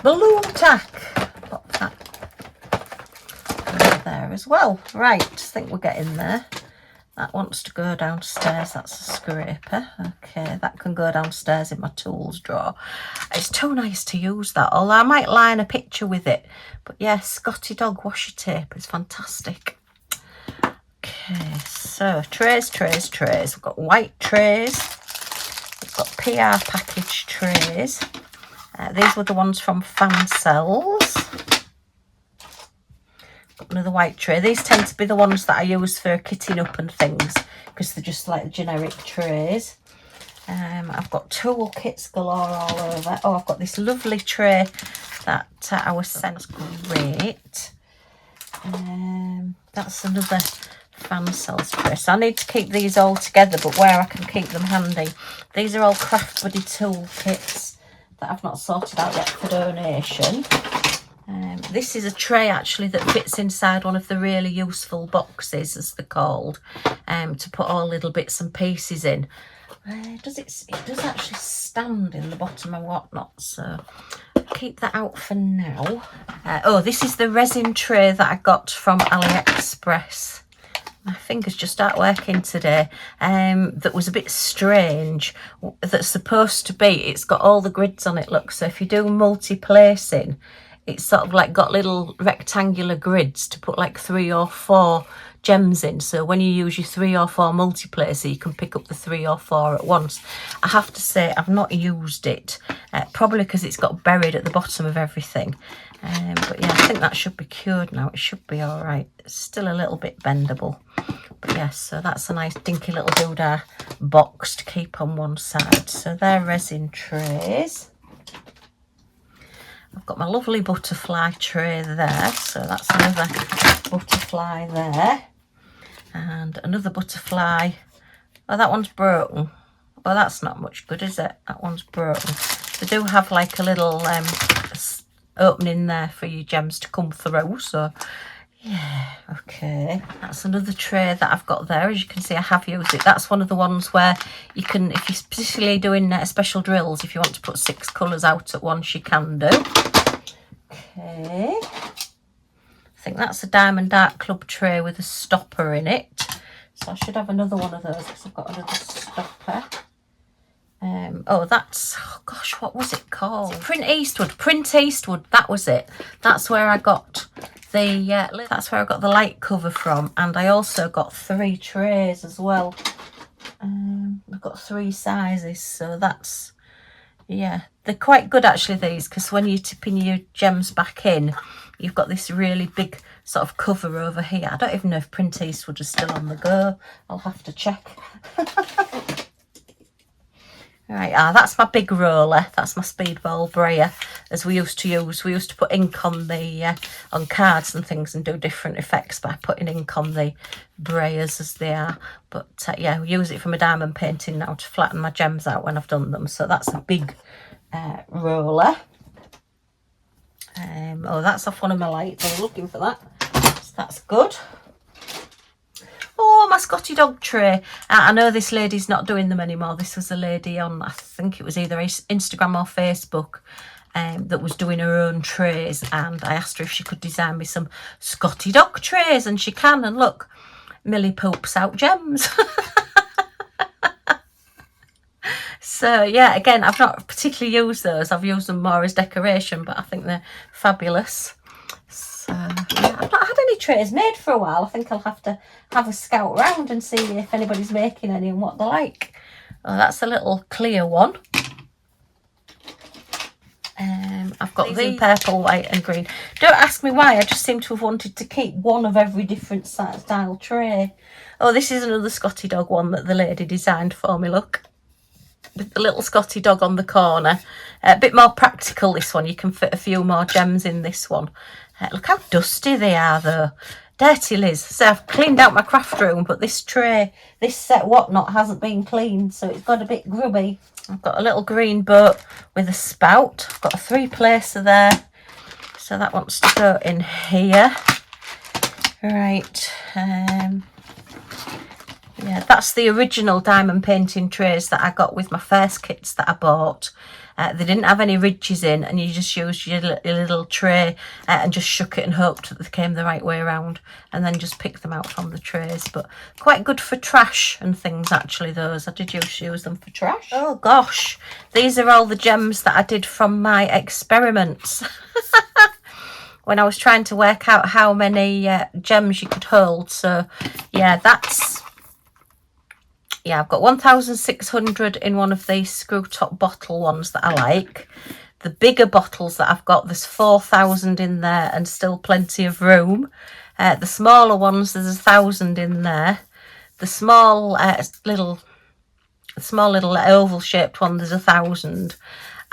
Speaker 1: balloon tack. Pop that over there as well. Right, I think we're getting there. That wants to go downstairs. That's a scraper. Okay, that can go downstairs in my tools drawer. It's too nice to use that, although I might line a picture with it. But yeah, Scotty dog washi tape is fantastic. Okay, so trays. We've got white trays. We've got PR package trays. These were the ones from Fan Cells. Got another white tray. These tend to be the ones that I use for kitting up and things, because they're just like generic trays. I've got toolkits galore all over. Oh, I've got this lovely tray that I was sent. That's great. That's another fan cells tray. So I need to keep these all together, but where I can keep them handy. These are all Craft Buddy toolkits that I've not sorted out yet for donation. This is a tray actually that fits inside one of the really useful boxes, as they're called, to put all little bits and pieces in. It does actually stand in the bottom and whatnot, so keep that out for now. Oh, this is the resin tray that I got from AliExpress. My fingers just aren't working today. That was a bit strange. That's supposed to be, it's got all the grids on it, look, so if you do multi-placing, it's sort of like got little rectangular grids to put like 3 or 4 gems in, so when you use your 3 or 4 multiplacer you can pick up the 3 or 4 at once. I have to say I've not used it, probably because it's got buried at the bottom of everything, but yeah, I think that should be cured now. It should be all right. It's still a little bit bendable, but yes, so that's a nice dinky little doodah box to keep on one side. So they're resin trays. I've got my lovely butterfly tray there, so that's another butterfly there, and another butterfly. Oh, that one's broken. Well, that's not much good, is it? That one's broken. They do have like a little opening there for your gems to come through, so yeah, okay. That's another tray that I've got there. As you can see, I have used it. That's one of the ones where you can, if you're particularly doing special drills, if you want to put 6 colours out at once, you can do. Okay. I think that's a Diamond Art Club tray with a stopper in it. So I should have another one of those because I've got another stopper. Oh, that's, oh gosh, what was it called? Print Eastwood, that was it. That's where I got the light cover from, and I also got 3 trays as well. I've got 3 sizes, so that's, yeah, they're quite good actually, these, because when you're tipping your gems back in, you've got this really big sort of cover over here. I don't even know if Print Eastwood is still on the go. I'll have to check. Right, that's my big roller. That's my speedball brayer, as we used to use. We used to put ink on the on cards and things and do different effects by putting ink on the brayers as they are. But yeah, we use it for my diamond painting now to flatten my gems out when I've done them. So that's a big roller. Oh, that's off one of my lights. I was looking for that. So that's good. Oh, my Scotty dog tray. I know this lady's not doing them anymore. This was a lady on, I think it was either Instagram or Facebook, that was doing her own trays, and I asked her if she could design me some Scotty dog trays, and she can, and look, Millie poops out gems. So yeah, again, I've not particularly used those. I've used them more as decoration, but I think they're fabulous. So yeah, I've not had any trays made for a while. I think I'll have to have a scout round and see if anybody's making any and what they're like. Oh, that's a little clear one. I've got these purple, white and green. Don't ask me why, I just seem to have wanted to keep one of every different style tray. Oh, this is another Scotty dog one that the lady designed for me, look. With the little Scotty dog on the corner. A bit more practical, this one. You can fit a few more gems in this one. Look how dusty they are though. Dirty Liz. So I've cleaned out my craft room, but this tray, this set whatnot hasn't been cleaned, so it's got a bit grubby. I've got a little green boat with a spout. I've got a 3-placer there, so that wants to go in here. Right. Yeah, that's the original diamond painting trays that I got with my first kits that I bought. They didn't have any ridges in, and you just used your little tray and just shook it and hoped that they came the right way around, and then just pick them out from the trays. But quite good for trash and things, actually, those. I did use them for trash. Oh gosh, these are all the gems that I did from my experiments. When I was trying to work out how many gems you could hold. So yeah, that's... Yeah, I've got 1,600 in one of these screw top bottle ones that I like. The bigger bottles that I've got, there's 4,000 in there and still plenty of room. The smaller ones, there's 1,000 in there. The small little small little oval shaped one, there's 1,000.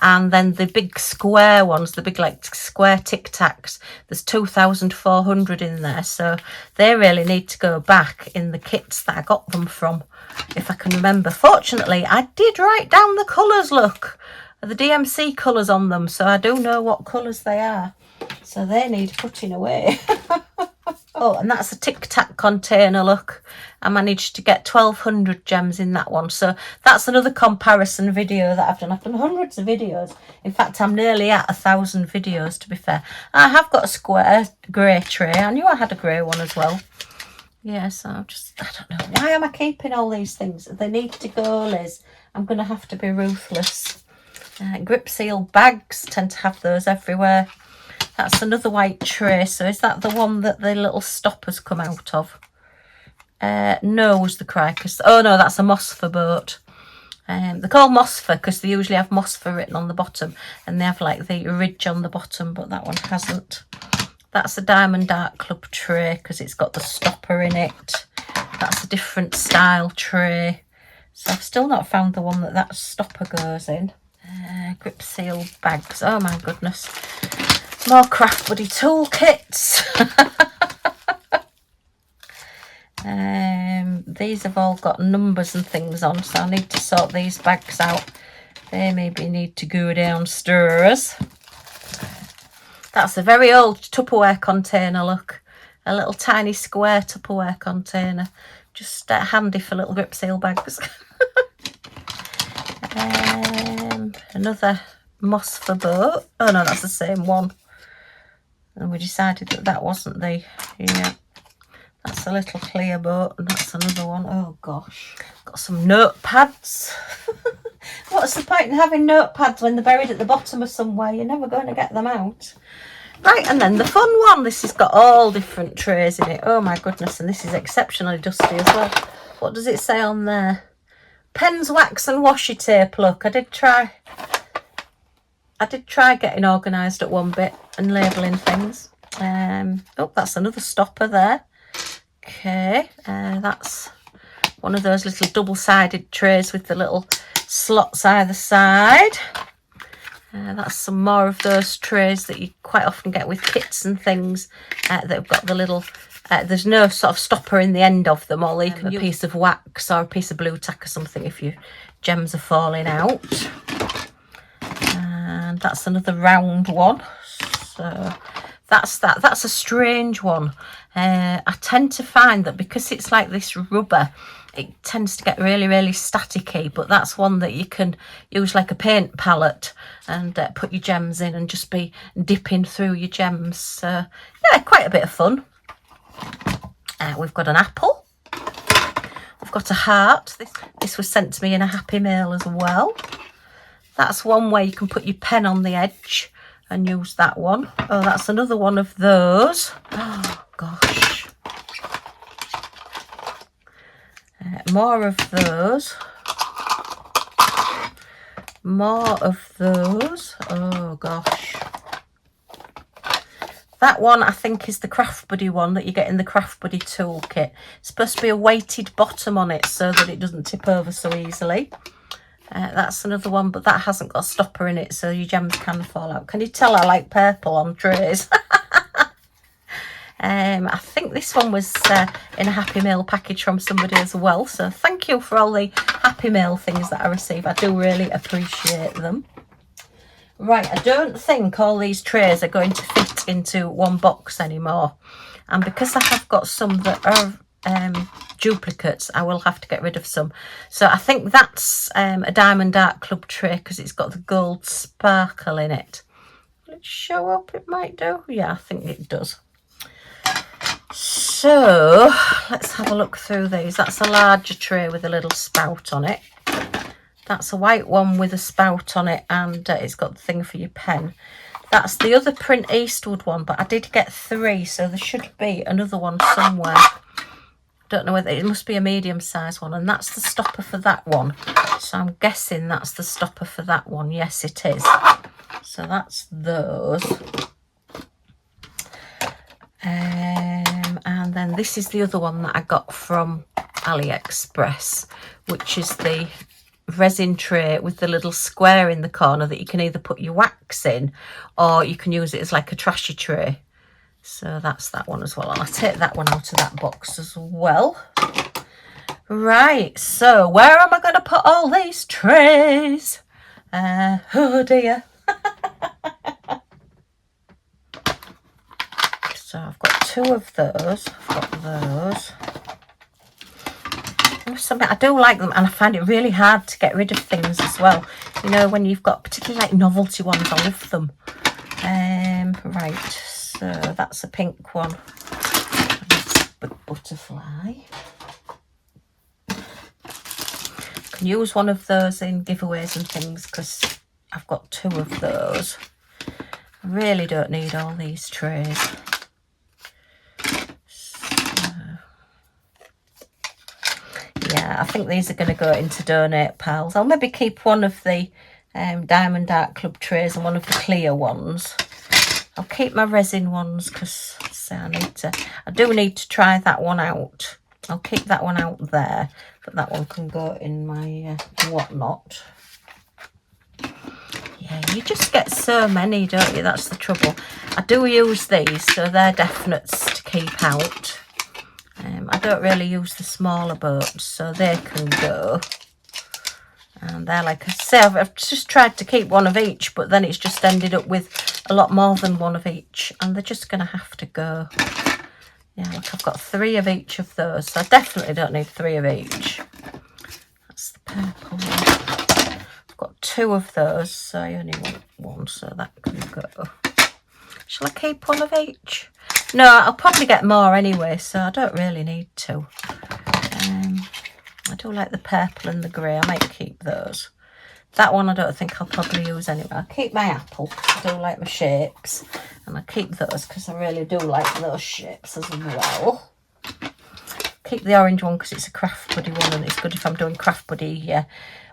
Speaker 1: And then the big square ones, the big like square Tic Tacs, there's 2,400 in there. So they really need to go back in the kits that I got them from, if I can remember. Fortunately, I did write down the colours, look, the DMC colours on them. So I do know what colours they are. So they need putting away. Oh, and that's a Tic Tac container, look. I managed to get 1,200 gems in that one. So that's another comparison video that I've done. I've done hundreds of videos. In fact, I'm nearly at 1,000 videos, to be fair. I have got a square grey tray. I knew I had a grey one as well. Yeah, so I don't know. Why am I keeping all these things? They need to go, Liz. I'm going to have to be ruthless. Grip seal bags, tend to have those everywhere. That's another white tray. So is that the one that the little stoppers come out of? No, was the cry. Oh no, that's a Mosfer boat. They're called Mosfer because they usually have Mosfer written on the bottom, and they have like the ridge on the bottom, but that one hasn't. That's a Diamond Art Club tray because it's got the stopper in it. That's a different style tray. So I've still not found the one that stopper goes in. Grip seal bags. Oh my goodness. More Craft Buddy toolkits. These have all got numbers and things on, so I need to sort these bags out. They maybe need to go downstairs. That's a very old Tupperware container, look. A little tiny square Tupperware container. Just handy for little grip seal bags. Another Mosfer boat. Oh no, that's the same one. And we decided that wasn't the... Yeah. That's a little clear boat, and that's another one. Oh gosh. Got some notepads. What's the point in having notepads when they're buried at the bottom of somewhere? You're never going to get them out. Right, and then the fun one. This has got all different trays in it. Oh my goodness, and this is exceptionally dusty as well. What does it say on there? Pens, wax and washi tape. Look, I did try getting organised at one bit and labelling things. Oh, that's another stopper there. Okay, that's one of those little double-sided trays with the little slots either side. That's some more of those trays that you quite often get with kits and things that have got the little... there's no sort of stopper in the end of them, or you can a piece of wax or a piece of blue tack or something if your gems are falling out. And that's another round one. So that's that. That's a strange one. I tend to find that because it's like this rubber, it tends to get really, really staticky, but that's one that you can use like a paint palette and put your gems in and just be dipping through your gems. So yeah, quite a bit of fun. We've got an apple. We've got a heart. This was sent to me in a happy mail as well. That's one way you can put your pen on the edge and use that one. Oh, that's another one of those. Oh gosh. More of those. More of those. Oh gosh. That one I think is the Craft Buddy one that you get in the Craft Buddy toolkit. It's supposed to be a weighted bottom on it so that it doesn't tip over so easily. That's another one, but that hasn't got a stopper in it, so your gems can fall out. Can you tell I like purple on trays? I think this one was in a Happy Mail package from somebody as well. So thank you for all the Happy Mail things that I receive. I do really appreciate them. Right, I don't think all these trays are going to fit into one box anymore. And because I have got some that are duplicates, I will have to get rid of some. So I think that's a Diamond Art Club tray because it's got the gold sparkle in it. Will it show up? It might do. Yeah, I think it does. So let's have a look through these. That's a larger tray with a little spout on it. That's a white one with a spout on it, and it's got the thing for your pen. That's the other Print Eastwood one, but I did get 3, so there should be another one somewhere. Don't know whether it must be a medium size one, and that's the stopper for that one. So I'm guessing that's the stopper for that one. Yes, it is. So that's those. And then this is the other one that I got from AliExpress, which is the resin tray with the little square in the corner that you can either put your wax in or you can use it as like a trashy tray. So that's that one as well. I'll take that one out of that box as well. Right, so where am I going to put all these trays? Oh dear. So I've got 2 of those. I've got those. Something I do like them, and I find it really hard to get rid of things as well. You know, when you've got particularly like novelty ones, I love them. Right, so that's a pink one. That's a big butterfly. I can use one of those in giveaways and things because I've got 2 of those. I really don't need all these trays. Yeah, I think these are going to go into donate piles. I'll maybe keep one of the Diamond Art Club trays and one of the clear ones. I'll keep my resin ones because I do need to try that one out. I'll keep that one out there, but that one can go in my whatnot. Yeah, you just get so many, don't you? That's the trouble. I do use these, so they're definites to keep out. I don't really use the smaller boats, so they can go. And they're like I say, I've just tried to keep one of each, but then it's just ended up with a lot more than one of each, and they're just going to have to go. Yeah, look, I've got 3 of each of those, so I definitely don't need 3 of each. That's the purple one. I've got 2 of those, so I only want 1, so that can go. Shall I keep 1 of each? No, I'll probably get more anyway, so I don't really need to. I do like the purple and the grey. I might keep those. That one I don't think I'll probably use anyway. I'll keep my apple because I do like my shapes. And I'll keep those because I really do like those shapes as well. Keep the orange one because it's a Craft Buddy one, and it's good if I'm doing Craft Buddy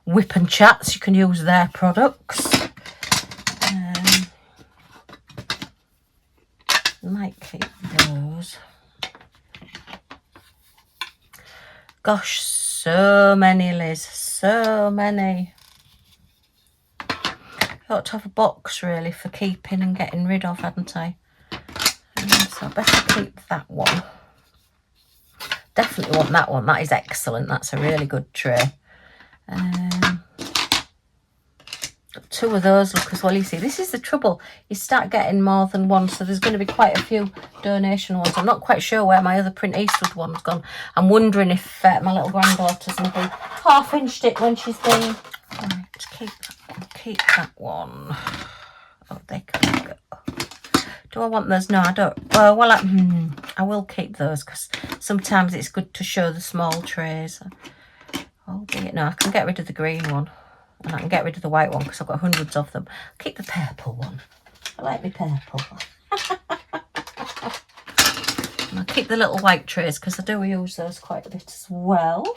Speaker 1: whip and chats. You can use their products. Might keep those. Gosh, so many, Liz, so many. I ought to have a box really for keeping and getting rid of, hadn't I? So I better keep that one. Definitely want that one. That is excellent. That's a really good tray. Got 2 of those, look, as well. You see, this is the trouble. You start getting more than one, so there's going to be quite a few donation ones. I'm not quite sure where my other Print Eastwood one's gone. I'm wondering if my little granddaughter's maybe half-inched it when she's been. Right, keep that one. Oh, they can go. Do I want those? No, I don't. Well, I will keep those because sometimes it's good to show the small trays. Oh, no, I can get rid of the green one. And I can get rid of the white one because I've got hundreds of them. I'll keep the purple one. I like my purple. And I'll keep the little white trays because I do use those quite a bit as well.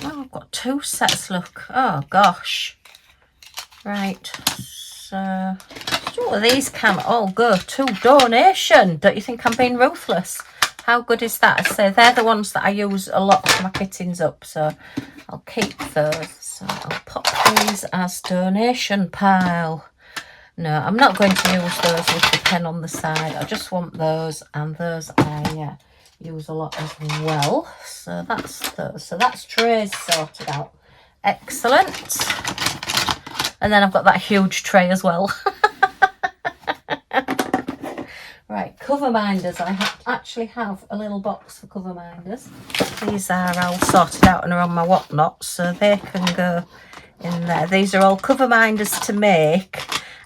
Speaker 1: Oh, I've got 2 sets, look. Oh, gosh. Right. So, these can all go to donation. Don't you think I'm being ruthless? How good is that? I say they're the ones that I use a lot for my kittens up, so I'll keep those. So I'll pop these as donation pile. No, I'm not going to use those with the pen on the side. I just want those, and those I use a lot as well. So that's those. So that's trays sorted out. Excellent. And then I've got that huge tray as well. Right, cover minders. I actually have a little box for cover minders. These are all sorted out and are on my whatnot, so they can go in there. These are all cover minders to make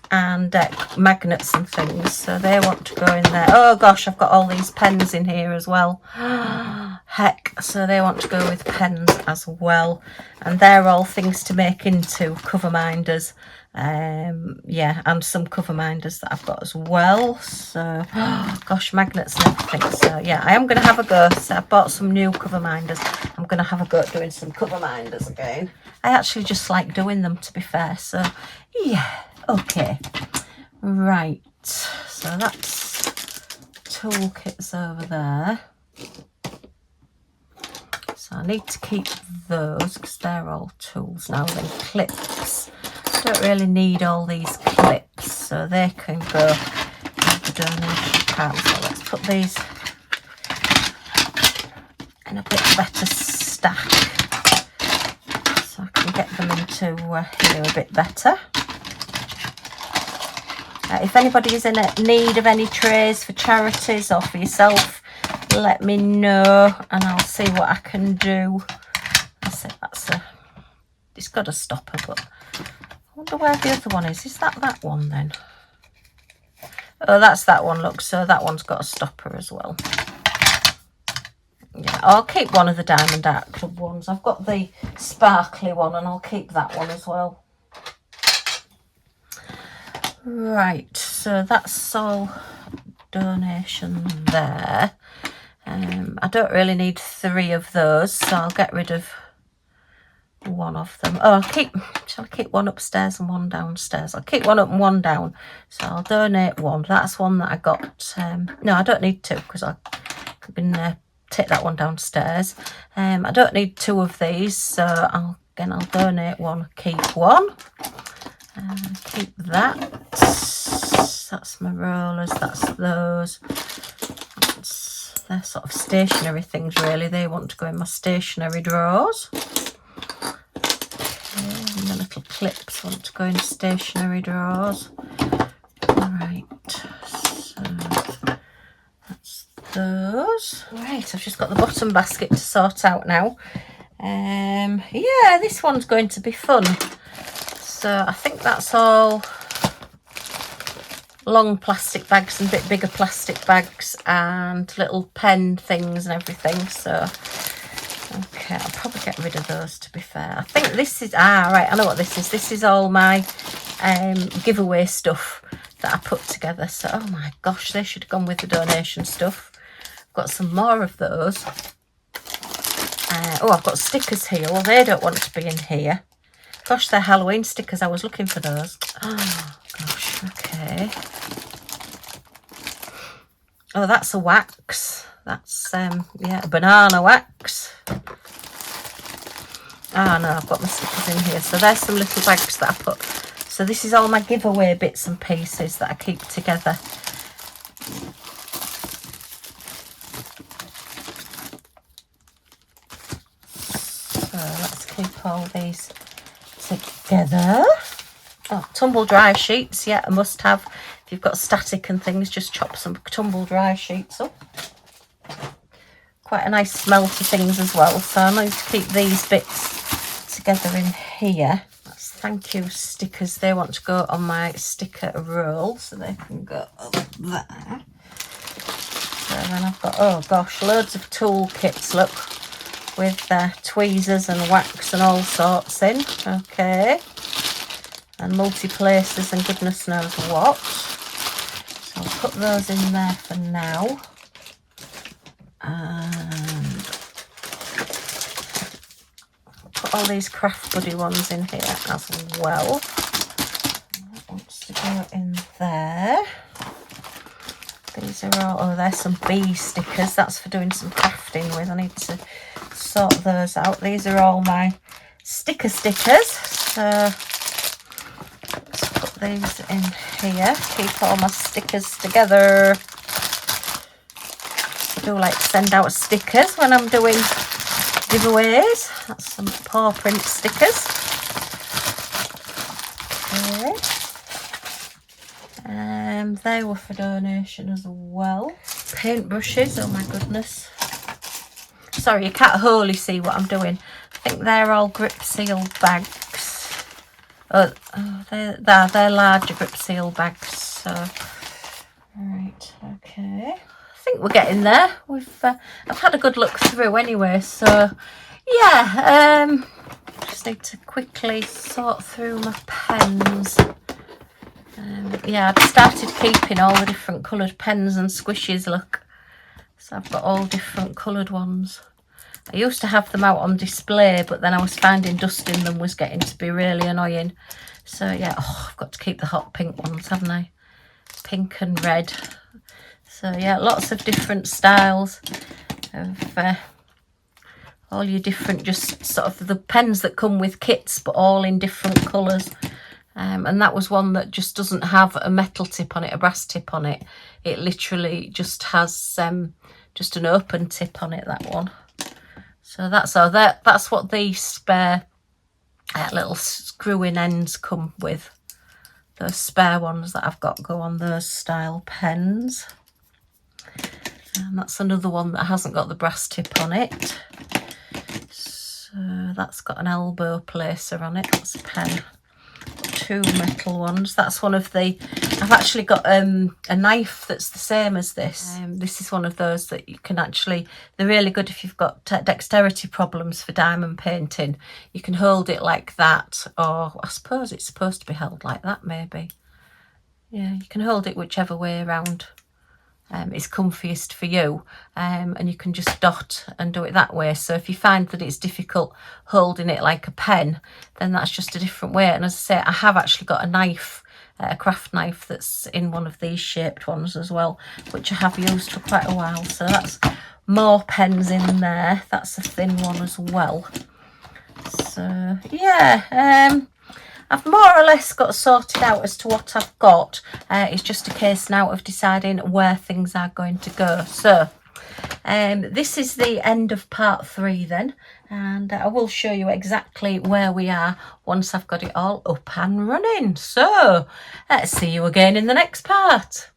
Speaker 1: and magnets and things, so they want to go in there. Oh gosh, I've got all these pens in here as well. Heck, so they want to go with pens as well, and they're all things to make into cover minders. Yeah, and some cover minders that I've got as well. So gosh, magnets and everything. So yeah, I am going to have a go. So I bought some new cover minders. I'm going to have a go at doing some cover minders again. I actually just like doing them, to be fair. So yeah, okay, right, so that's toolkits over there. So So I need to keep those because they're all tools now. Then clips. Don't really need all these clips, so they can go in the donation pile. So let's put these in a bit better stack so I can get them into here a bit better. If anybody is in need of any trays for charities or for yourself, let me know and I'll see what I can do. It's got a stopper, but I wonder where the other one is. Is that one then? Oh, that's that one, look. So that one's got a stopper as well. Yeah, I'll keep one of the Diamond Art Club ones. I've got the sparkly one and I'll keep that one as well. Right, so that's all donation there. I don't really need 3 of those, so I'll get rid of one of them. Oh, shall I keep one upstairs and one downstairs? I'll keep one up and one down. So I'll donate one. That's one that I got. No, I don't need 2 because I can take that one downstairs. I don't need 2 of these, so I'll donate one, keep one. Keep that. That's my rollers, that's those. They're sort of stationary things really. They want to go in my stationary drawers. Okay, and the little clips want to go in stationary drawers. Alright, so that's those. Right, I've just got the bottom basket to sort out now. Yeah, this one's going to be fun. So I think that's all long plastic bags and a bit bigger plastic bags and little pen things and everything. So okay, I'll probably get rid of those, to be fair. I think this is right, I know what this is. This is all my giveaway stuff that I put together. So oh my gosh, they should have gone with the donation stuff. I've got some more of those. Oh, I've got stickers here. Well, they don't want to be in here. Gosh, they're Halloween stickers. I was looking for those. Oh, gosh. Okay. Oh, that's a wax. That's, yeah, a banana wax. Oh, no, I've got my stickers in here. So there's some little bags that I put. So this is all my giveaway bits and pieces that I keep together. So let's keep all these together. Oh, tumble dry sheets, yeah, a must have. If you've got static and things, just chop some tumble dry sheets up. Quite a nice smell to things as well, so I'm going to keep these bits together in here. That's thank you stickers. They want to go on my sticker roll, so they can go up there. So then I've got, oh gosh, loads of tool kits, look, with tweezers and wax and all sorts in. Okay, and multi-places and goodness knows what. So I'll put those in there for now. And put all these Craft Buddy ones in here as well. That wants to go in there. These are all, oh, there's some bee stickers. That's for doing some crafting with. I need to sort those out. These are all my stickers. So let's put these in here. Keep all my stickers together. I do like to send out stickers when I'm doing giveaways. That's some paw print stickers. Okay. They were for donation as well. Paintbrushes, oh my goodness. Sorry, you can't wholly see what I'm doing. I think they're all grip seal bags. Oh they're larger grip seal bags. So, right, okay. I think we're getting there. I've had a good look through anyway. So, yeah. Just need to quickly sort through my pens. Yeah, I've started keeping all the different coloured pens and squishes, look. So I've got all different coloured ones. I used to have them out on display, but then I was finding dusting them was getting to be really annoying. So yeah, oh, I've got to keep the hot pink ones, haven't I? Pink and red. So yeah, lots of different styles of all your different, just sort of the pens that come with kits, but all in different colours. And that was one that just doesn't have a metal tip on it, a brass tip on it. It literally just has just an open tip on it, that one. So that's what these spare little screw-in ends come with. Those spare ones that I've got go on those style pens. And that's another one that hasn't got the brass tip on it. So that's got an elbow placer on it. That's a pen. Two metal ones. That's one of the, I've actually got a knife that's the same as this. This is one of those that you can actually, they're really good if you've got dexterity problems for diamond painting. You can hold it like that, or I suppose it's supposed to be held like that maybe. Yeah, you can hold it whichever way around is comfiest for you, and you can just dot and do it that way. So if you find that it's difficult holding it like a pen, then that's just a different way. And as I say, I have actually got a knife, a craft knife, that's in one of these shaped ones as well, which I have used for quite a while. So that's more pens in there. That's a thin one as well. So yeah, I've more or less got sorted out as to what I've got. It's just a case now of deciding where things are going to go. So this is the end of part 3 then, and I will show you exactly where we are once I've got it all up and running. So let's see you again in the next part.